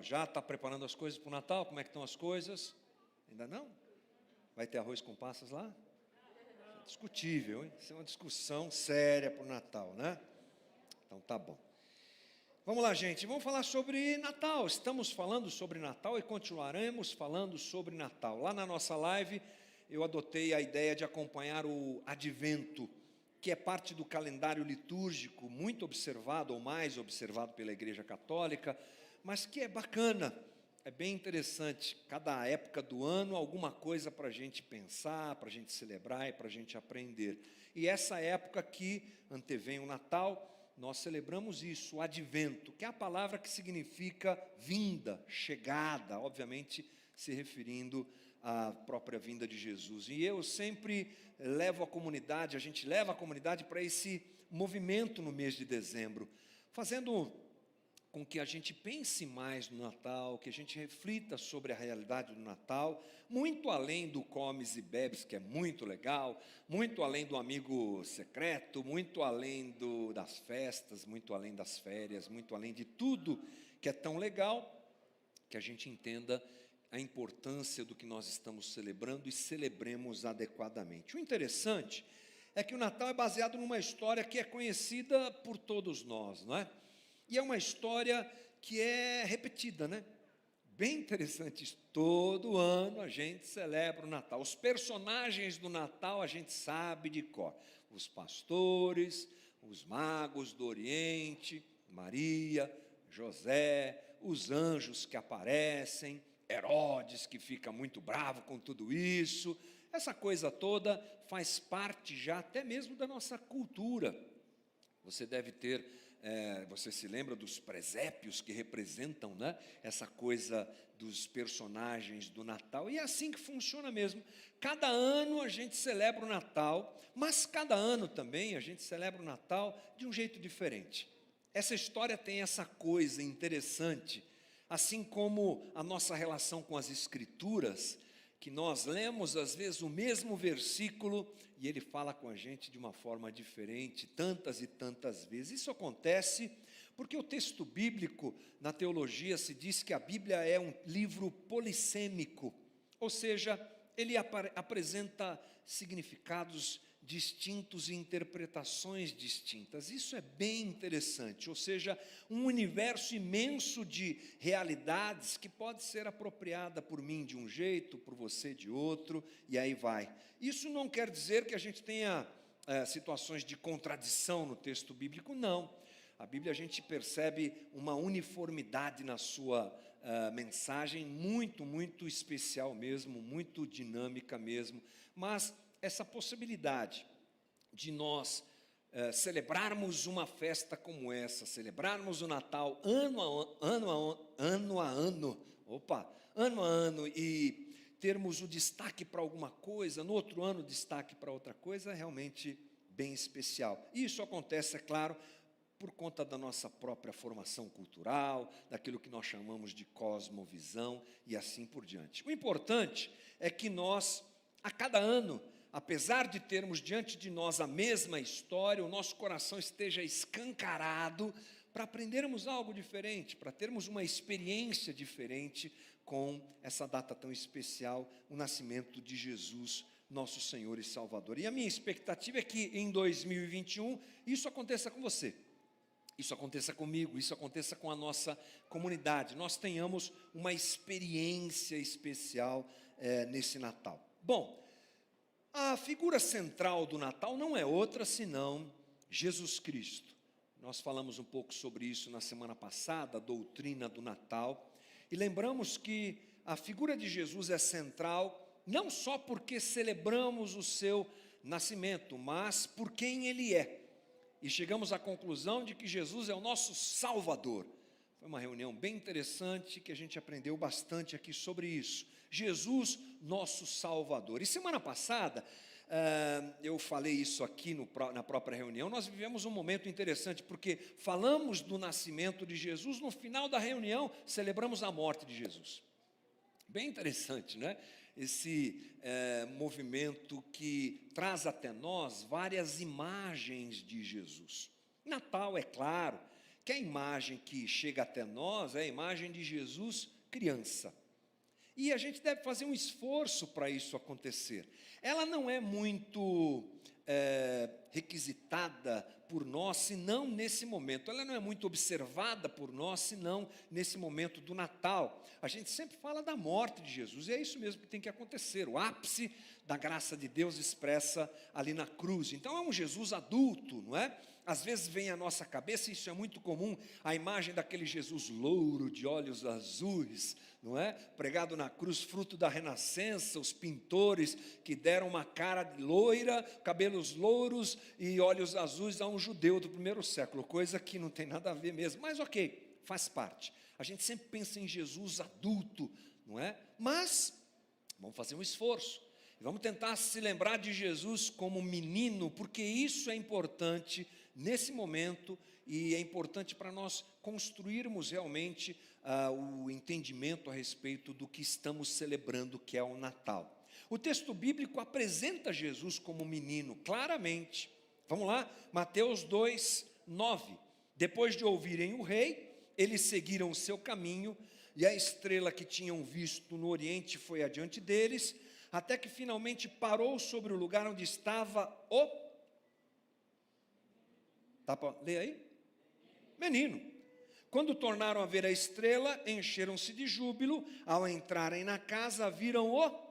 Já está preparando as coisas para o Natal? Como é que estão as coisas? Ainda não? Vai ter arroz com passas lá? É discutível, hein? Isso é uma discussão séria para o Natal, né? Então tá bom. Vamos lá, gente, vamos falar sobre Natal. Estamos falando sobre Natal e continuaremos falando sobre Natal. Lá na nossa live, eu adotei a ideia de acompanhar o Advento, que é parte do calendário litúrgico, muito observado, ou mais observado pela Igreja Católica, mas que é bacana, é bem interessante. Cada época do ano, alguma coisa para a gente pensar, para a gente celebrar e para a gente aprender. E essa época que antevém o Natal, nós celebramos isso, o Advento, que é a palavra que significa vinda, chegada, obviamente se referindo à própria vinda de Jesus. E eu sempre levo a comunidade, a gente leva a comunidade para esse movimento no mês de dezembro, fazendo com que a gente pense mais no Natal, que a gente reflita sobre a realidade do Natal, muito além do comes e bebes, que é muito legal, muito além do amigo secreto, muito além das festas, muito além das férias, muito além de tudo que é tão legal, que a gente entenda a importância do que nós estamos celebrando e celebremos adequadamente. O interessante é que o Natal é baseado numa história que é conhecida por todos nós, não é? E é uma história que é repetida, né? Bem interessante isso. Todo ano a gente celebra o Natal. Os personagens do Natal a gente sabe de cor. Os pastores, os magos do Oriente, Maria, José, os anjos que aparecem, Herodes que fica muito bravo com tudo isso. Essa coisa toda faz parte já até mesmo da nossa cultura. Você deve ter... você se lembra dos presépios que representam, né, essa coisa dos personagens do Natal, e é assim que funciona mesmo. Cada ano a gente celebra o Natal, mas cada ano também a gente celebra o Natal de um jeito diferente. Essa história tem essa coisa interessante, assim como a nossa relação com as Escrituras, que nós lemos às vezes o mesmo versículo e ele fala com a gente de uma forma diferente, tantas e tantas vezes. Isso acontece porque o texto bíblico, na teologia, se diz que a Bíblia é um livro polissêmico, ou seja, ele apresenta significados distintos e interpretações distintas. Isso é bem interessante, ou seja, um universo imenso de realidades que pode ser apropriada por mim de um jeito, por você de outro, e aí vai. Isso não quer dizer que a gente tenha situações de contradição no texto bíblico, não. A Bíblia a gente percebe uma uniformidade na sua mensagem, muito, muito especial mesmo, muito dinâmica mesmo, mas essa possibilidade de nós celebrarmos uma festa como essa, celebrarmos o Natal ano a ano, e termos o destaque para alguma coisa, no outro ano destaque para outra coisa, é realmente bem especial. Isso acontece, é claro, por conta da nossa própria formação cultural, daquilo que nós chamamos de cosmovisão e assim por diante. O importante é que nós, a cada ano, apesar de termos diante de nós a mesma história, o nosso coração esteja escancarado para aprendermos algo diferente, para termos uma experiência diferente com essa data tão especial, o nascimento de Jesus, nosso Senhor e Salvador. E a minha expectativa é que em 2021 isso aconteça com você. Isso aconteça comigo, isso aconteça com a nossa comunidade. Nós tenhamos uma experiência especial nesse Natal. Bom, a figura central do Natal não é outra senão Jesus Cristo. Nós falamos um pouco sobre isso na semana passada, a doutrina do Natal. E lembramos que a figura de Jesus é central, não só porque celebramos o seu nascimento, mas por quem Ele é. E chegamos à conclusão de que Jesus é o nosso Salvador. Foi uma reunião bem interessante, que a gente aprendeu bastante aqui sobre isso. Jesus, nosso Salvador. E semana passada, eu falei isso aqui na própria reunião, nós vivemos um momento interessante, porque falamos do nascimento de Jesus, no final da reunião, celebramos a morte de Jesus. Bem interessante, né? Esse movimento que traz até nós várias imagens de Jesus. Natal, é claro, que a imagem que chega até nós é a imagem de Jesus criança. E a gente deve fazer um esforço para isso acontecer. Ela não é muito requisitada por nós, senão nesse momento. Ela não é muito observada por nós, senão nesse momento do Natal. A gente sempre fala da morte de Jesus, e é isso mesmo que tem que acontecer. O ápice da graça de Deus expressa ali na cruz. Então é um Jesus adulto, não é? Às vezes vem à nossa cabeça, isso é muito comum, a imagem daquele Jesus louro, de olhos azuis, não é? Pregado na cruz, fruto da renascença, os pintores que deram uma cara de loira, cabelos louros e olhos azuis a um judeu do primeiro século, coisa que não tem nada a ver mesmo, mas ok, faz parte. A gente sempre pensa em Jesus adulto, não é? Mas vamos fazer um esforço. Vamos tentar se lembrar de Jesus como menino, porque isso é importante nesse momento e é importante para nós construirmos realmente o entendimento a respeito do que estamos celebrando, que é o Natal. O texto bíblico apresenta Jesus como menino, claramente. Vamos lá, Mateus 2, 9. Depois de ouvirem o rei, eles seguiram o seu caminho, e a estrela que tinham visto no oriente foi adiante deles, até que finalmente parou sobre o lugar onde estava o... Tá para ler aí? Menino. Quando tornaram a ver a estrela, encheram-se de júbilo. Ao entrarem na casa, viram o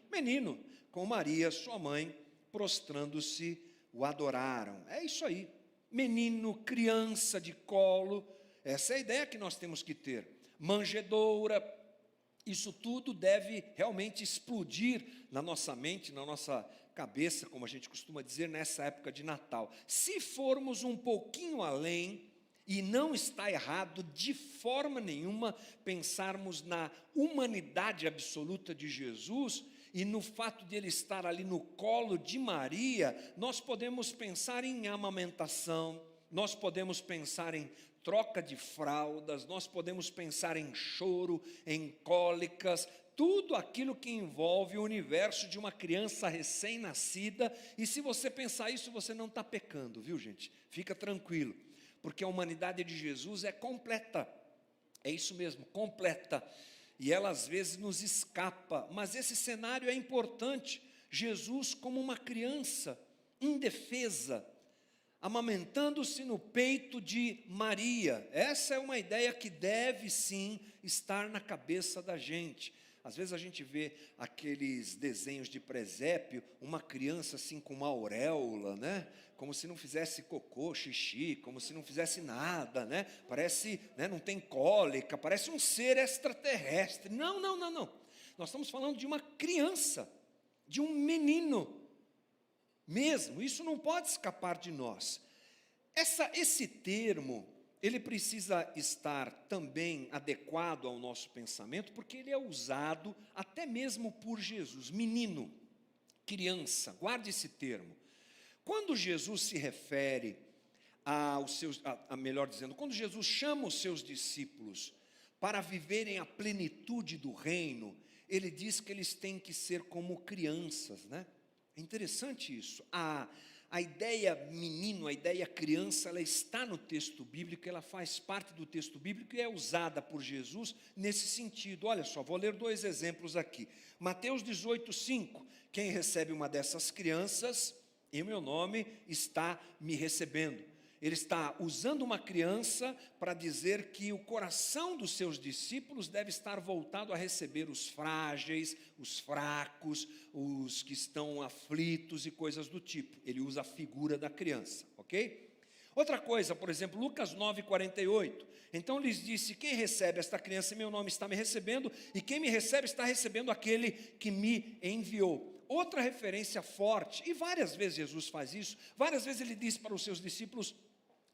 menino, com Maria, sua mãe, prostrando-se, o adoraram. É isso aí. Menino, criança de colo. Essa é a ideia que nós temos que ter. Manjedoura. Isso tudo deve realmente explodir na nossa mente, na nossa cabeça, como a gente costuma dizer, nessa época de Natal. Se formos um pouquinho além, e não está errado de forma nenhuma pensarmos na humanidade absoluta de Jesus e no fato de ele estar ali no colo de Maria, nós podemos pensar em amamentação, nós podemos pensar em troca de fraldas, nós podemos pensar em choro, em cólicas, tudo aquilo que envolve o universo de uma criança recém-nascida. E se você pensar isso, você não está pecando, viu, gente? Fica tranquilo, porque a humanidade de Jesus é completa, é isso mesmo, completa, e ela às vezes nos escapa, mas esse cenário é importante. Jesus como uma criança indefesa, amamentando-se no peito de Maria. Essa é uma ideia que deve sim estar na cabeça da gente. Às vezes a gente vê aqueles desenhos de presépio, uma criança assim com uma auréola, né? Como se não fizesse cocô, xixi, como se não fizesse nada, né? Parece, né, não tem cólica, parece um ser extraterrestre. Não. Nós estamos falando de uma criança, de um menino mesmo. Isso não pode escapar de nós. Esse termo, ele precisa estar também adequado ao nosso pensamento, porque ele é usado até mesmo por Jesus. Menino, criança, guarde esse termo. Quando Jesus se refere melhor dizendo, quando Jesus chama os seus discípulos para viverem a plenitude do reino, ele diz que eles têm que ser como crianças, né? É interessante isso. A ideia menino, a ideia criança, ela está no texto bíblico, ela faz parte do texto bíblico e é usada por Jesus nesse sentido. Olha só, vou ler 2 exemplos aqui. Mateus 18, 5. Quem recebe uma dessas crianças, em meu nome, está me recebendo. Ele está usando uma criança para dizer que o coração dos seus discípulos deve estar voltado a receber os frágeis, os fracos, os que estão aflitos e coisas do tipo. Ele usa a figura da criança, ok? Outra coisa, por exemplo, Lucas 9, 48. Então lhes disse, quem recebe esta criança em meu nome está me recebendo, e quem me recebe está recebendo aquele que me enviou. Outra referência forte, e várias vezes Jesus faz isso, várias vezes ele diz para os seus discípulos,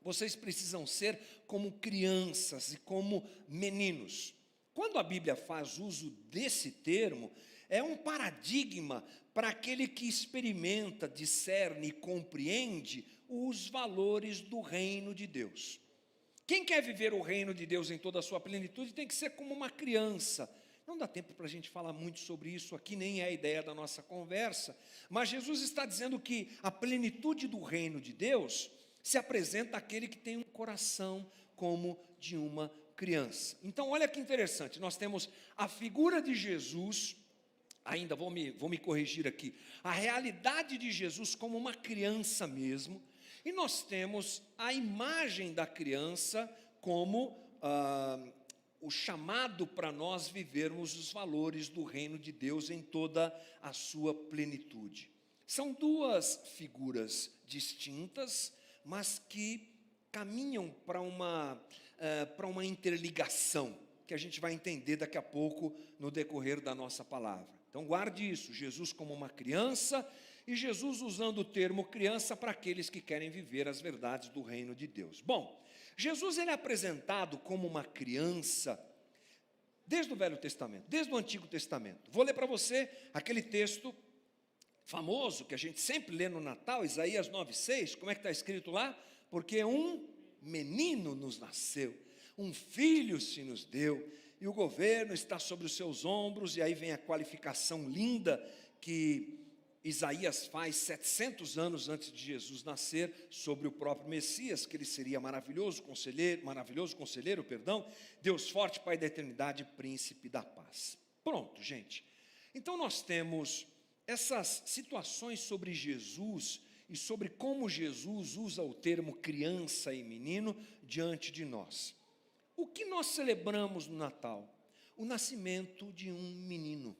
vocês precisam ser como crianças e como meninos. Quando a Bíblia faz uso desse termo, é um paradigma para aquele que experimenta, discerne e compreende os valores do reino de Deus. Quem quer viver o reino de Deus em toda a sua plenitude tem que ser como uma criança. Não dá tempo para a gente falar muito sobre isso aqui, nem é a ideia da nossa conversa, mas Jesus está dizendo que a plenitude do reino de Deus se apresenta aquele que tem um coração como de uma criança. Então, olha que interessante, nós temos a figura de Jesus, ainda vou me corrigir aqui, a realidade de Jesus como uma criança mesmo, e nós temos a imagem da criança como o chamado para nós vivermos os valores do reino de Deus em toda a sua plenitude. São duas figuras distintas, mas que caminham para uma interligação, que a gente vai entender daqui a pouco no decorrer da nossa palavra. Então guarde isso, Jesus como uma criança, e Jesus usando o termo criança para aqueles que querem viver as verdades do reino de Deus. Bom, Jesus ele é apresentado como uma criança desde o Velho Testamento, desde o Antigo Testamento. Vou ler para você aquele texto famoso que a gente sempre lê no Natal, Isaías 9:6, como é que está escrito lá? Porque um menino nos nasceu, um filho se nos deu, e o governo está sobre os seus ombros, e aí vem a qualificação linda que Isaías faz 700 anos antes de Jesus nascer, sobre o próprio Messias, que ele seria maravilhoso conselheiro, Deus forte, Pai da eternidade, príncipe da paz. Pronto, gente. Então nós temos essas situações sobre Jesus e sobre como Jesus usa o termo criança e menino diante de nós. O que nós celebramos no Natal? O nascimento de um menino.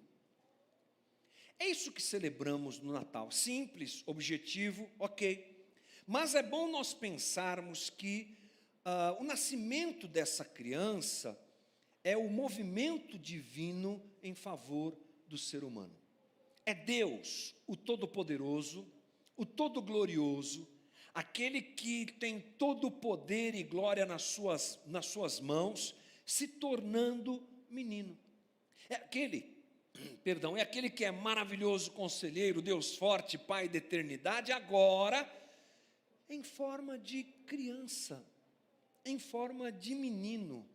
É isso que celebramos no Natal. Simples, objetivo, ok. Mas é bom nós pensarmos que o nascimento dessa criança é o movimento divino em favor do ser humano. É Deus, o Todo-Poderoso, o Todo-Glorioso, aquele que tem todo o poder e glória nas suas mãos, se tornando menino. É aquele que é maravilhoso conselheiro, Deus forte, Pai da eternidade, agora em forma de criança, em forma de menino,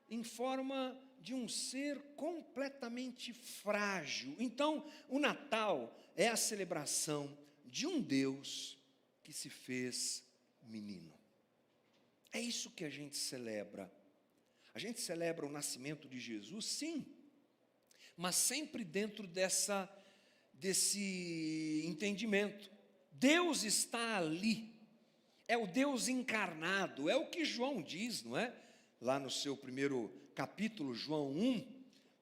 em forma de um ser completamente frágil. Então, o Natal é a celebração de um Deus que se fez menino. É isso que a gente celebra. A gente celebra o nascimento de Jesus, sim, mas sempre dentro desse entendimento. Deus está ali, é o Deus encarnado, é o que João diz, não é? Lá no seu primeiro capítulo, João 1,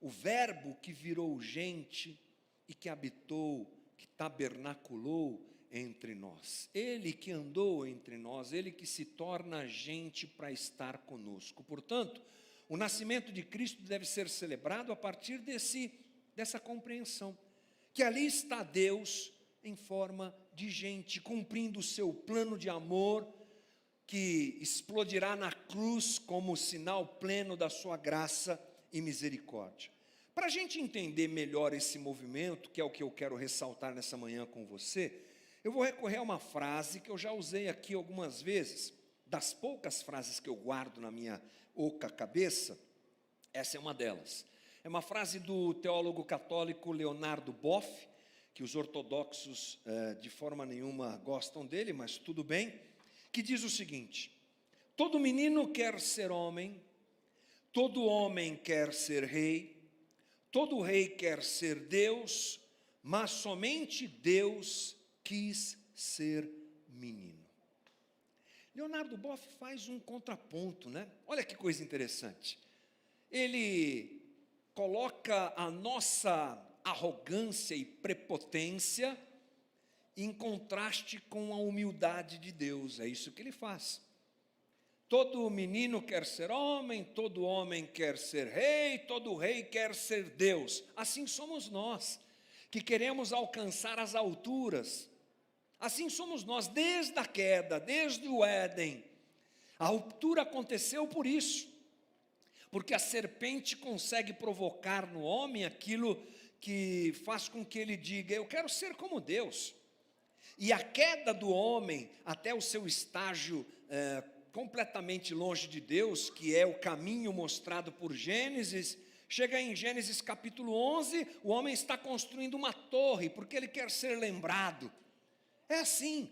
o verbo que virou gente e que habitou, que tabernaculou entre nós. Ele que andou entre nós, ele que se torna gente para estar conosco. Portanto, o nascimento de Cristo deve ser celebrado a partir dessa compreensão, que ali está Deus em forma de gente, cumprindo o seu plano de amor, que explodirá na cruz como sinal pleno da sua graça e misericórdia. Para a gente entender melhor esse movimento, que é o que eu quero ressaltar nessa manhã com você, eu vou recorrer a uma frase que eu já usei aqui algumas vezes, das poucas frases que eu guardo na minha oca cabeça, essa é uma delas. É uma frase do teólogo católico Leonardo Boff, que os ortodoxos de forma nenhuma gostam dele, mas tudo bem, que diz o seguinte: todo menino quer ser homem, todo homem quer ser rei, todo rei quer ser Deus, mas somente Deus quis ser menino. Leonardo Boff faz um contraponto, né? Olha que coisa interessante. Ele coloca a nossa arrogância e prepotência em contraste com a humildade de Deus. É isso que ele faz. Todo menino quer ser homem, todo homem quer ser rei, todo rei quer ser Deus. Assim somos nós, que queremos alcançar as alturas. Assim somos nós, desde a queda, desde o Éden. A ruptura aconteceu por isso, porque a serpente consegue provocar no homem aquilo que faz com que ele diga: eu quero ser como Deus. E a queda do homem até o seu estágio completamente longe de Deus, que é o caminho mostrado por Gênesis, chega em Gênesis capítulo 11, o homem está construindo uma torre, porque ele quer ser lembrado. É assim.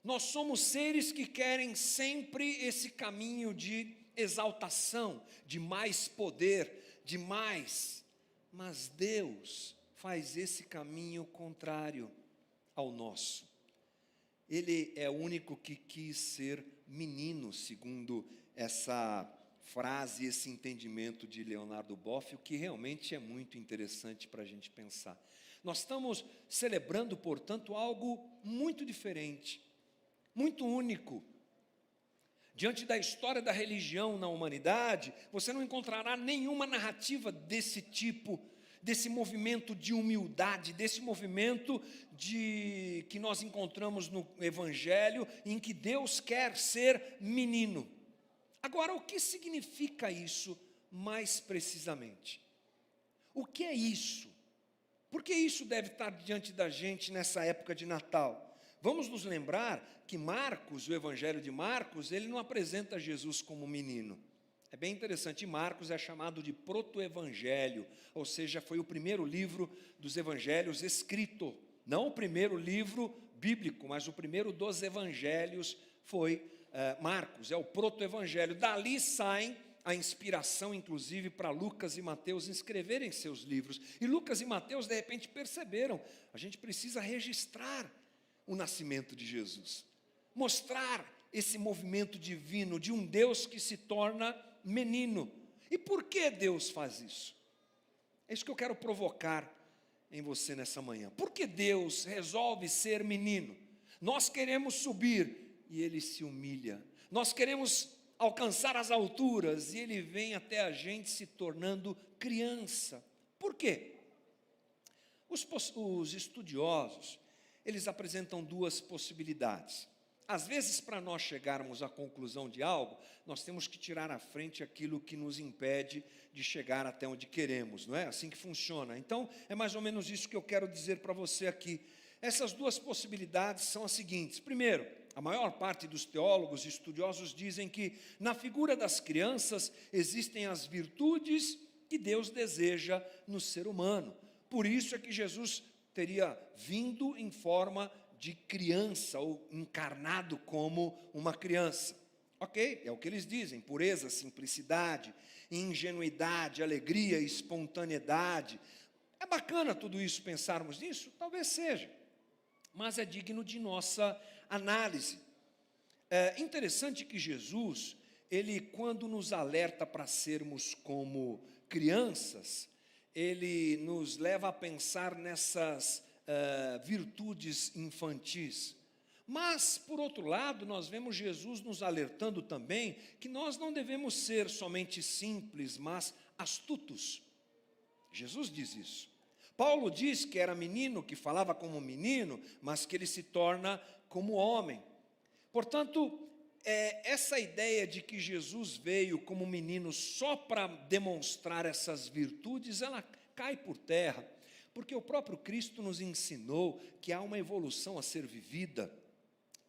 Nós somos seres que querem sempre esse caminho de exaltação, de mais poder, de mais. Mas Deus faz esse caminho contrário ao nosso. Ele é o único que quis ser menino, segundo essa frase, esse entendimento de Leonardo Boff, o que realmente é muito interessante para a gente pensar. Nós estamos celebrando, portanto, algo muito diferente, muito único. Diante da história da religião na humanidade, você não encontrará nenhuma narrativa desse tipo, desse movimento de humildade, desse movimento que nós encontramos no Evangelho, em que Deus quer ser menino. Agora, o que significa isso mais precisamente? O que é isso? Por que isso deve estar diante da gente nessa época de Natal? Vamos nos lembrar que Marcos, o Evangelho de Marcos, ele não apresenta Jesus como menino. É bem interessante, Marcos é chamado de proto-evangelho, ou seja, foi o primeiro livro dos evangelhos escrito. Não o primeiro livro bíblico, mas o primeiro dos evangelhos foi Marcos, é o proto-evangelho. Dali saem a inspiração, inclusive, para Lucas e Mateus escreverem seus livros. E Lucas e Mateus, de repente, perceberam, a gente precisa registrar o nascimento de Jesus. Mostrar esse movimento divino de um Deus que se torna menino. E por que Deus faz isso? É isso que eu quero provocar em você nessa manhã. Por que Deus resolve ser menino? Nós queremos subir e Ele se humilha. Nós queremos alcançar as alturas e Ele vem até a gente se tornando criança. Por quê? Os estudiosos, eles apresentam duas possibilidades. Às vezes, para nós chegarmos à conclusão de algo, nós temos que tirar à frente aquilo que nos impede de chegar até onde queremos, não é? Assim que funciona. Então, é mais ou menos isso que eu quero dizer para você aqui. Essas duas possibilidades são as seguintes. Primeiro, a maior parte dos teólogos e estudiosos dizem que na figura das crianças existem as virtudes que Deus deseja no ser humano. Por isso é que Jesus teria vindo em forma de criança, ou encarnado como uma criança. Ok, é o que eles dizem, pureza, simplicidade, ingenuidade, alegria, espontaneidade. É bacana tudo isso, pensarmos nisso? Talvez seja, mas é digno de nossa análise. É interessante que Jesus, ele quando nos alerta para sermos como crianças, ele nos leva a pensar nessas virtudes infantis. Mas, por outro lado, nós vemos Jesus nos alertando também que nós não devemos ser somente simples, mas astutos. Jesus diz isso. Paulo diz que era menino, que falava como menino, mas que ele se torna como homem. Portanto, essa ideia de que Jesus veio como menino só para demonstrar essas virtudes, ela cai por terra. Porque o próprio Cristo nos ensinou que há uma evolução a ser vivida,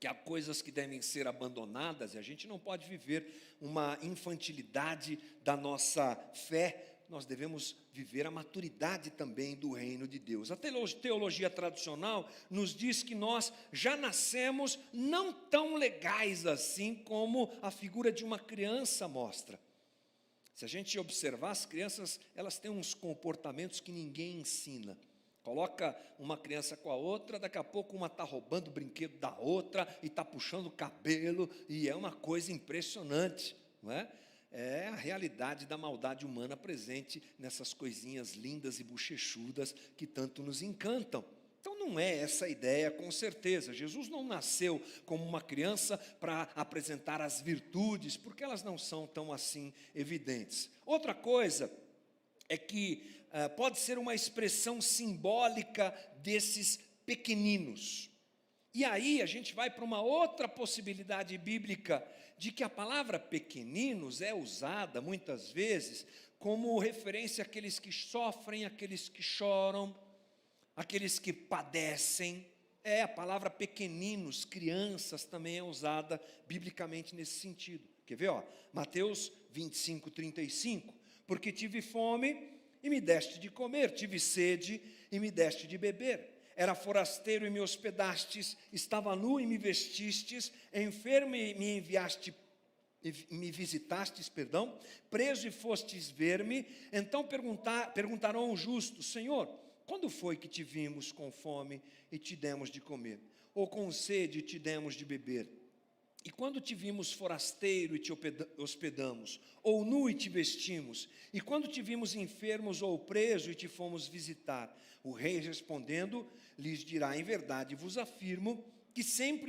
que há coisas que devem ser abandonadas, e a gente não pode viver uma infantilidade da nossa fé, nós devemos viver a maturidade também do reino de Deus. A teologia tradicional nos diz que nós já nascemos não tão legais assim como a figura de uma criança mostra. Se a gente observar, as crianças, elas têm uns comportamentos que ninguém ensina. Coloca uma criança com a outra, daqui a pouco uma está roubando o brinquedo da outra e está puxando o cabelo, e é uma coisa impressionante, não é? É a realidade da maldade humana presente nessas coisinhas lindas e bochechudas que tanto nos encantam. Então não é essa a ideia, com certeza. Jesus não nasceu como uma criança para apresentar as virtudes, porque elas não são tão assim evidentes. Outra coisa é que pode ser uma expressão simbólica desses pequeninos. E aí a gente vai para uma outra possibilidade bíblica, de que a palavra pequeninos é usada muitas vezes como referência àqueles que sofrem, àqueles que choram, aqueles que padecem. A palavra pequeninos, crianças, também é usada biblicamente nesse sentido. Quer ver? Mateus 25, 35. Porque tive fome e me deste de comer, tive sede e me deste de beber. era forasteiro e me hospedastes, estava nu e me vestistes, enfermo e me visitastes, preso e fostes ver-me. Então perguntarão o justo: Senhor, quando foi que te vimos com fome e te demos de comer? Ou com sede e te demos de beber? E quando te vimos forasteiro e te hospedamos, ou nu e te vestimos? E quando te vimos enfermos ou preso e te fomos visitar? O rei respondendo, lhes dirá: em verdade vos afirmo que sempre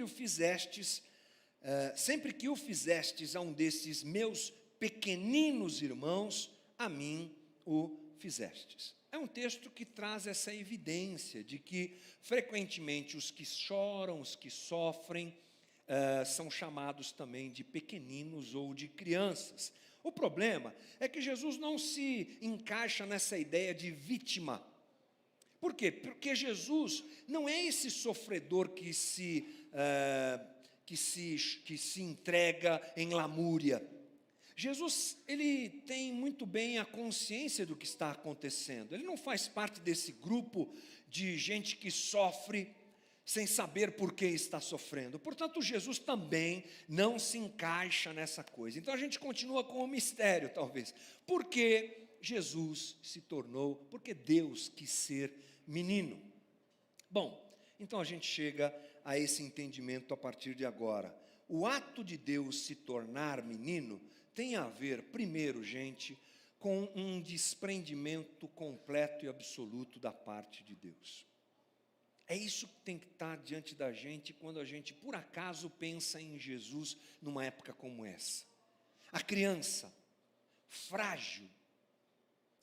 que o fizestes a um desses meus pequeninos irmãos, a mim o fizestes. É um texto que traz essa evidência de que, frequentemente, os que choram, os que sofrem, são chamados também de pequeninos ou de crianças. O problema é que Jesus não se encaixa nessa ideia de vítima. Por quê? Porque Jesus não é esse sofredor que se entrega em lamúria. Jesus, ele tem muito bem a consciência do que está acontecendo. Ele não faz parte desse grupo de gente que sofre sem saber por que está sofrendo. Portanto, Jesus também não se encaixa nessa coisa. Então a gente continua com o mistério, talvez. Por que Jesus se tornou, por que Deus quis ser menino? Bom, então a gente chega a esse entendimento a partir de agora. O ato de Deus se tornar menino tem a ver, primeiro, gente, com um desprendimento completo e absoluto da parte de Deus. É isso que tem que estar diante da gente quando a gente, por acaso, pensa em Jesus numa época como essa. A criança frágil,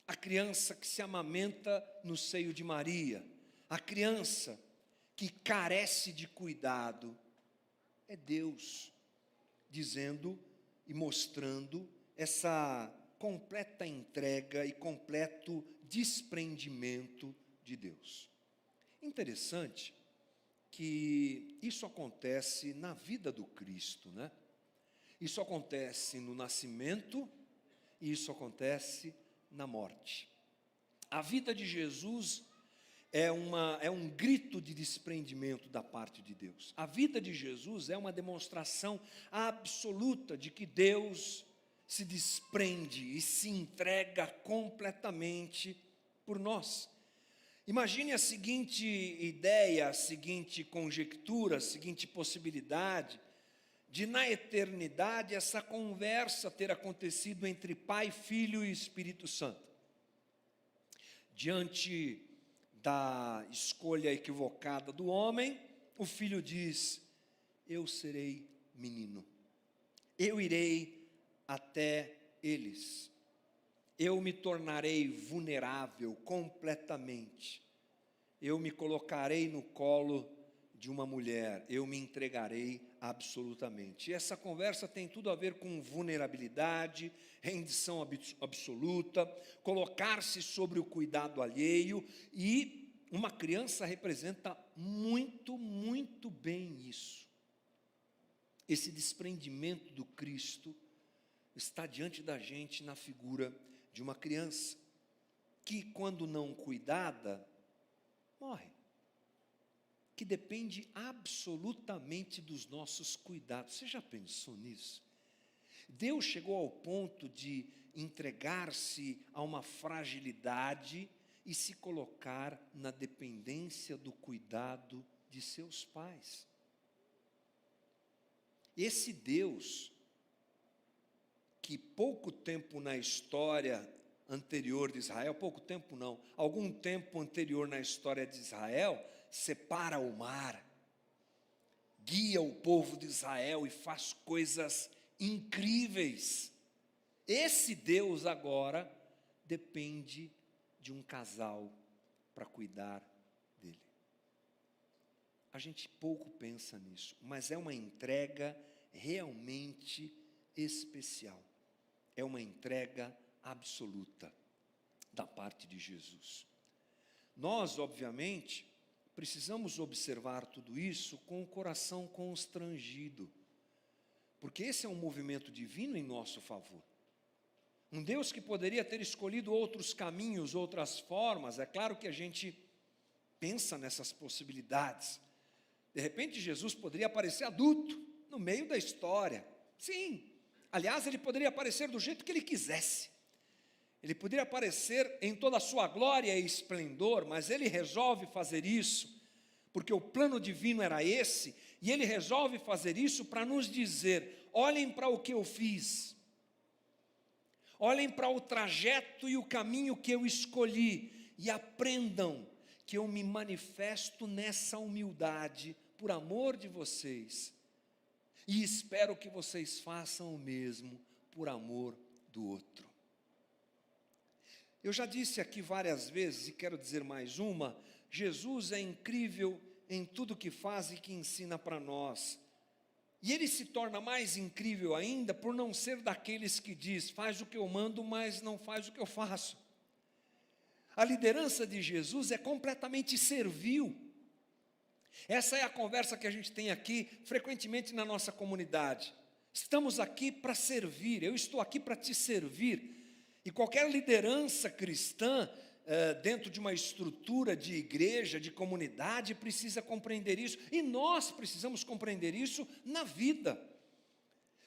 a criança que se amamenta no seio de Maria, a criança que carece de cuidado, é Deus dizendo e mostrando essa completa entrega e completo desprendimento de Deus. Interessante que isso acontece na vida do Cristo, né? Isso acontece no nascimento e isso acontece na morte. A vida de Jesus é um grito de desprendimento da parte de Deus. A vida de Jesus é uma demonstração absoluta de que Deus se desprende e se entrega completamente por nós. Imagine a seguinte ideia, a seguinte conjectura, a seguinte possibilidade de, na eternidade, essa conversa ter acontecido entre Pai, Filho e Espírito Santo. Diante da escolha equivocada do homem, o Filho diz: eu serei menino, eu irei até eles. Eu me tornarei vulnerável completamente. Eu me colocarei no colo de uma mulher. Eu me entregarei absolutamente. E essa conversa tem tudo a ver com vulnerabilidade, rendição absoluta, colocar-se sobre o cuidado alheio. E uma criança representa muito, muito bem isso. Esse desprendimento do Cristo está diante da gente na figura de uma criança, que quando não cuidada, morre, que depende absolutamente dos nossos cuidados. Você já pensou nisso? Deus chegou ao ponto de entregar-se a uma fragilidade e se colocar na dependência do cuidado de seus pais. Esse Deus, que pouco tempo na história anterior de Israel, pouco tempo não, algum tempo anterior na história de Israel, separa o mar, guia o povo de Israel e faz coisas incríveis. Esse Deus agora depende de um casal para cuidar dele. A gente pouco pensa nisso, mas é uma entrega realmente especial. É uma entrega absoluta da parte de Jesus. Nós, obviamente, precisamos observar tudo isso com o coração constrangido, porque esse é um movimento divino em nosso favor. Um Deus que poderia ter escolhido outros caminhos, outras formas. É claro que a gente Pensa nessas possibilidades. De repente, Jesus poderia aparecer adulto, no meio da história. Sim, aliás, ele poderia aparecer do jeito que ele quisesse. Ele poderia aparecer em toda a sua glória e esplendor, mas ele resolve fazer isso, porque o plano divino era esse, e ele resolve fazer isso para nos dizer: olhem para o que eu fiz, olhem para o trajeto e o caminho que eu escolhi, e aprendam que eu me manifesto nessa humildade, por amor de vocês, e espero que vocês façam o mesmo, por amor do outro. Eu já disse aqui várias vezes, e quero dizer mais uma: Jesus é incrível em tudo que faz e que ensina para nós. E ele se torna mais incrível ainda por não ser daqueles que diz: faz o que eu mando, mas não faz o que eu faço. A liderança de Jesus é completamente servil. Essa é a conversa que a gente tem aqui frequentemente na nossa comunidade. Estamos aqui para servir, eu estou aqui para te servir. E qualquer liderança cristã, dentro de uma estrutura de igreja, de comunidade, precisa compreender isso. E nós precisamos compreender isso na vida.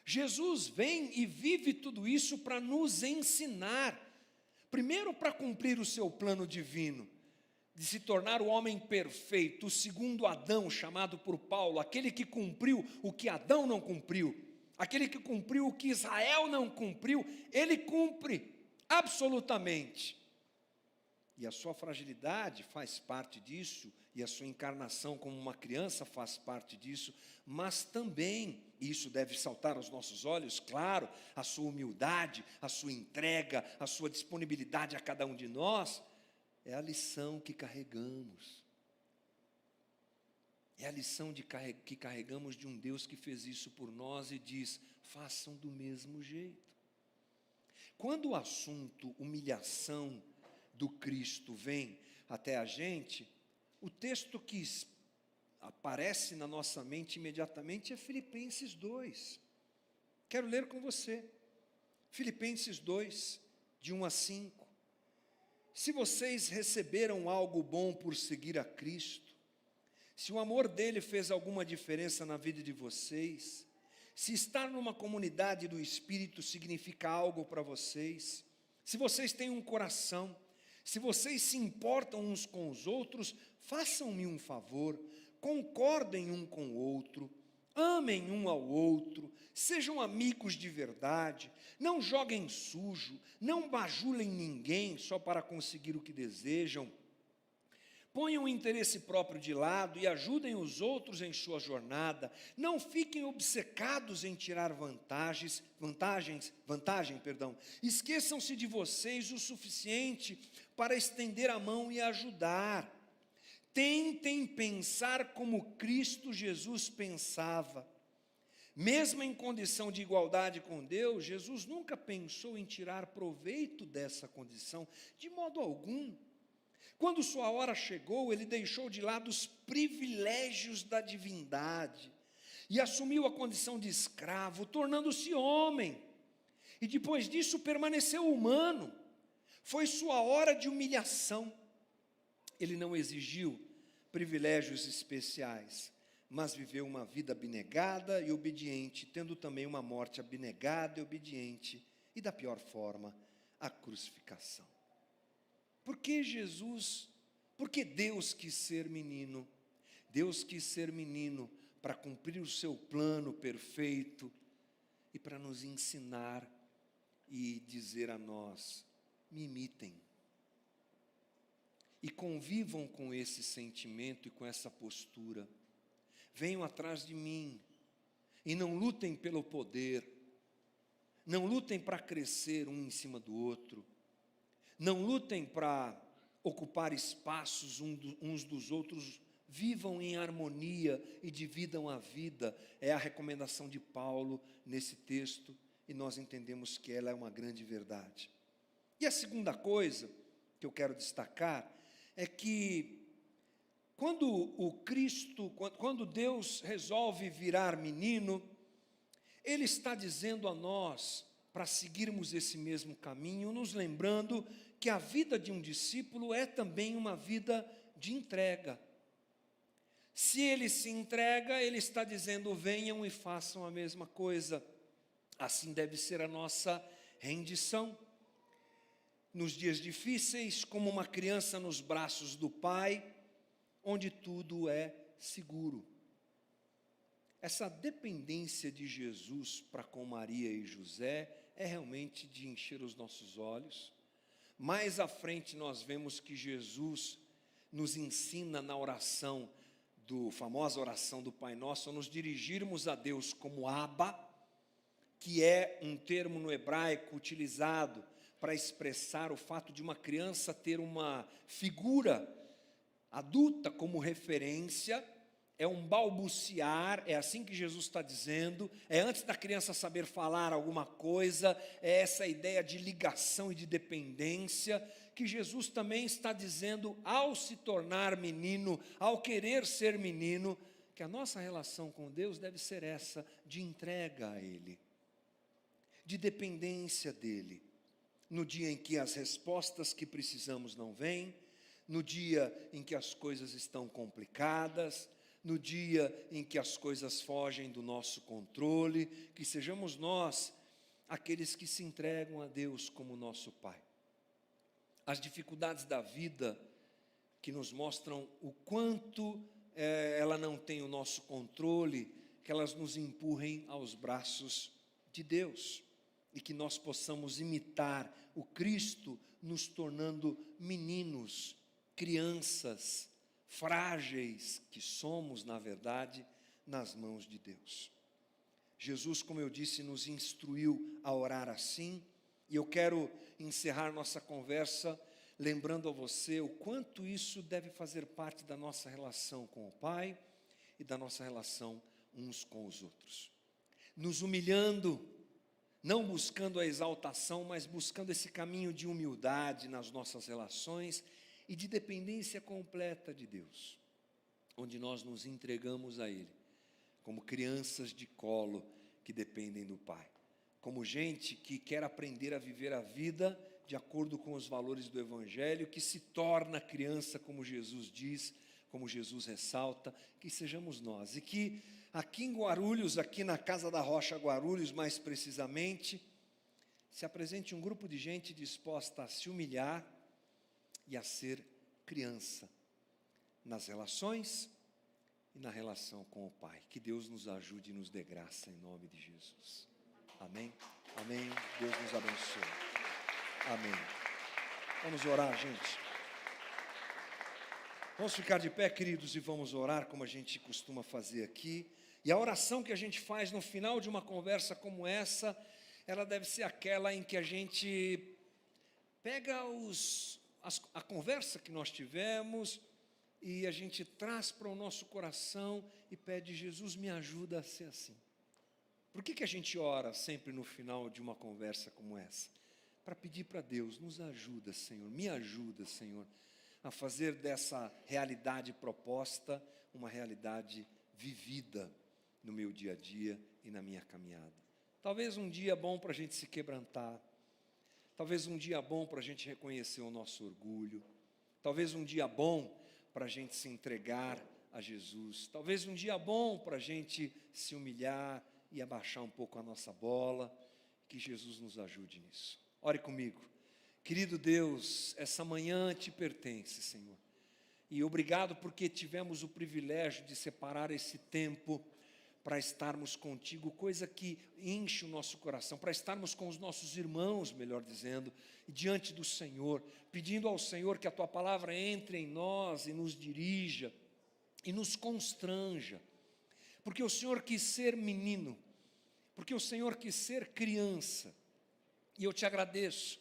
Jesus vem e vive tudo isso para nos ensinar. Primeiro, para cumprir o seu plano divino, de se tornar o homem perfeito, o segundo Adão, chamado por Paulo, aquele que cumpriu o que Adão não cumpriu, aquele que cumpriu o que Israel não cumpriu, ele cumpre absolutamente. E a sua fragilidade faz parte disso, e a sua encarnação como uma criança faz parte disso, mas também, e isso deve saltar aos nossos olhos, claro, a sua humildade, a sua entrega, a sua disponibilidade a cada um de nós, é a lição que carregamos. É a lição que carregamos de um Deus que fez isso por nós e diz: façam do mesmo jeito. Quando o assunto humilhação do Cristo vem até a gente, o texto que aparece na nossa mente imediatamente é Filipenses 2. Quero ler com você. Filipenses 2, de 1 a 5. Se vocês receberam algo bom por seguir a Cristo, se o amor dele fez alguma diferença na vida de vocês, se estar numa comunidade do Espírito significa algo para vocês, se vocês têm um coração, se vocês se importam uns com os outros, façam-me um favor, concordem um com o outro, amem um ao outro, sejam amigos de verdade, não joguem sujo, não bajulem ninguém só para conseguir o que desejam, ponham o interesse próprio de lado e ajudem os outros em sua jornada, não fiquem obcecados em tirar vantagem, esqueçam-se de vocês o suficiente para estender a mão e ajudar. Tentem pensar como Cristo Jesus pensava. Mesmo em condição de igualdade com Deus, Jesus nunca pensou em tirar proveito dessa condição, de modo algum. Quando sua hora chegou, ele deixou de lado os privilégios da divindade e assumiu a condição de escravo, tornando-se homem. E depois disso permaneceu humano. Foi sua hora de humilhação. Ele não exigiu privilégios especiais, mas viveu uma vida abnegada e obediente, tendo também uma morte abnegada e obediente, e da pior forma, a crucificação. Por que Deus quis ser menino? Deus quis ser menino para cumprir o seu plano perfeito e para nos ensinar e dizer a nós: me imitem. E convivam com esse sentimento e com essa postura. Venham atrás de mim e não lutem pelo poder, não lutem para crescer um em cima do outro, não lutem para ocupar espaços uns dos outros, vivam em harmonia e dividam a vida. É a recomendação de Paulo nesse texto e nós entendemos que ela é uma grande verdade. E a segunda coisa que eu quero destacar é que quando Deus resolve virar menino, Ele está dizendo a nós para seguirmos esse mesmo caminho, nos lembrando que a vida de um discípulo é também uma vida de entrega. Se ele se entrega, ele está dizendo: venham e façam a mesma coisa. Assim deve ser a nossa rendição. Nos dias difíceis, como uma criança nos braços do Pai, onde tudo é seguro. Essa dependência de Jesus para com Maria e José é realmente de encher os nossos olhos. Mais à frente nós vemos que Jesus nos ensina na oração, famosa oração do Pai Nosso, a nos dirigirmos a Deus como Abba, que é um termo no hebraico utilizado para expressar o fato de uma criança ter uma figura adulta como referência. É um balbuciar, é assim que Jesus está dizendo, é antes da criança saber falar alguma coisa, é essa ideia de ligação e de dependência, que Jesus também está dizendo ao se tornar menino, ao querer ser menino, que a nossa relação com Deus deve ser essa, de entrega a Ele, de dependência dEle. No dia em que as respostas que precisamos não vêm, no dia em que as coisas estão complicadas, no dia em que as coisas fogem do nosso controle, que sejamos nós aqueles que se entregam a Deus como nosso Pai. As dificuldades da vida que nos mostram o quanto ela não tem o nosso controle, que elas nos empurrem aos braços de Deus e que nós possamos imitar o Cristo, nos tornando meninos, crianças, frágeis que somos, na verdade, nas mãos de Deus. Jesus, como eu disse, nos instruiu a orar assim, e eu quero encerrar nossa conversa lembrando a você o quanto isso deve fazer parte da nossa relação com o Pai e da nossa relação uns com os outros. Nos humilhando, não buscando a exaltação, mas buscando esse caminho de humildade nas nossas relações e de dependência completa de Deus, onde nós nos entregamos a Ele, como crianças de colo que dependem do Pai, como gente que quer aprender a viver a vida de acordo com os valores do Evangelho, que se torna criança, como Jesus diz, como Jesus ressalta, que sejamos nós, e que aqui em Guarulhos, aqui na Casa da Rocha Guarulhos, mais precisamente, se apresente um grupo de gente disposta a se humilhar e a ser criança nas relações e na relação com o Pai. Que Deus nos ajude e nos dê graça em nome de Jesus. Amém? Amém. Deus nos abençoe. Amém. Vamos orar, gente. Vamos ficar de pé, queridos, e vamos orar como a gente costuma fazer aqui. E a oração que a gente faz no final de uma conversa como essa, ela deve ser aquela em que a gente pega a conversa que nós tivemos e a gente traz para o nosso coração e pede: Jesus, me ajuda a ser assim. Por que a gente ora sempre no final de uma conversa como essa? Para pedir para Deus: nos ajuda, Senhor, me ajuda, Senhor, a fazer dessa realidade proposta uma realidade vivida no meu dia a dia e na minha caminhada. Talvez um dia bom para a gente se quebrantar, talvez um dia bom para a gente reconhecer o nosso orgulho, talvez um dia bom para a gente se entregar a Jesus, talvez um dia bom para a gente se humilhar e abaixar um pouco a nossa bola. Que Jesus nos ajude nisso. Ore comigo. Querido Deus, essa manhã te pertence, Senhor, e obrigado porque tivemos o privilégio de separar esse tempo para estarmos contigo, coisa que enche o nosso coração, para estarmos com os nossos irmãos, melhor dizendo, diante do Senhor, pedindo ao Senhor que a Tua palavra entre em nós e nos dirija e nos constranja, porque o Senhor quis ser menino, porque o Senhor quis ser criança, e eu te agradeço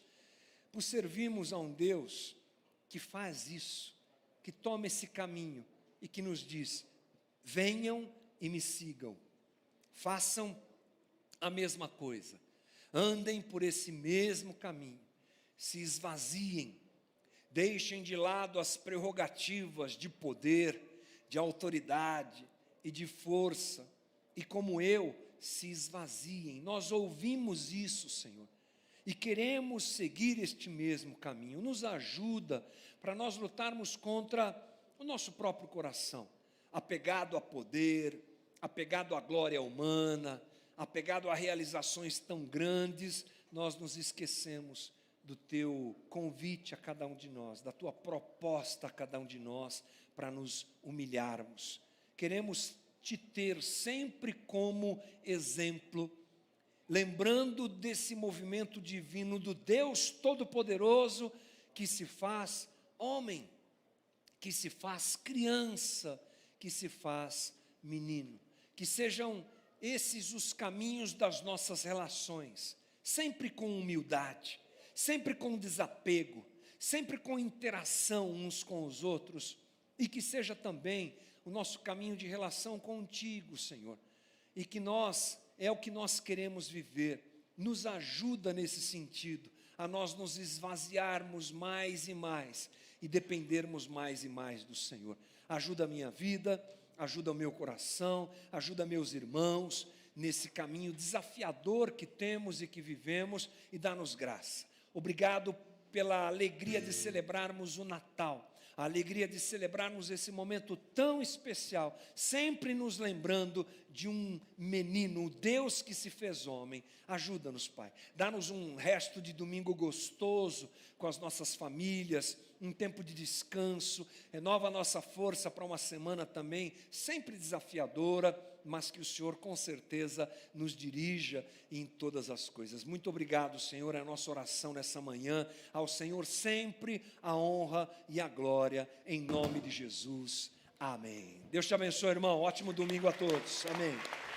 por servirmos a um Deus que faz isso, que toma esse caminho e que nos diz: venham e me sigam, façam a mesma coisa, andem por esse mesmo caminho, se esvaziem, deixem de lado as prerrogativas de poder, de autoridade e de força, e como eu, se esvaziem. Nós ouvimos isso, Senhor, e queremos seguir este mesmo caminho. Nos ajuda para nós lutarmos contra o nosso próprio coração, apegado a poder, apegado à glória humana, apegado a realizações tão grandes, nós nos esquecemos do teu convite a cada um de nós, da tua proposta a cada um de nós, para nos humilharmos. Queremos te ter sempre como exemplo, lembrando desse movimento divino do Deus Todo-Poderoso, que se faz homem, que se faz criança, que se faz menino. Que sejam esses os caminhos das nossas relações, sempre com humildade, sempre com desapego, sempre com interação uns com os outros, e que seja também o nosso caminho de relação contigo, Senhor, e que é o que nós queremos viver. Nos ajuda nesse sentido, a nós nos esvaziarmos mais e mais, e dependermos mais e mais do Senhor. Ajuda a minha vida, ajuda o meu coração, ajuda meus irmãos, nesse caminho desafiador que temos e que vivemos, e dá-nos graça. Obrigado pela alegria de celebrarmos o Natal, a alegria de celebrarmos esse momento tão especial, sempre nos lembrando de um menino, o Deus que se fez homem. Ajuda-nos, Pai. Dá-nos um resto de domingo gostoso com as nossas famílias, um tempo de descanso, renova a nossa força para uma semana também, sempre desafiadora, mas que o Senhor com certeza nos dirija em todas as coisas. Muito obrigado, Senhor, é a nossa oração nessa manhã. Ao Senhor sempre a honra e a glória, em nome de Jesus. Amém. Deus te abençoe, irmão. Ótimo domingo a todos. Amém.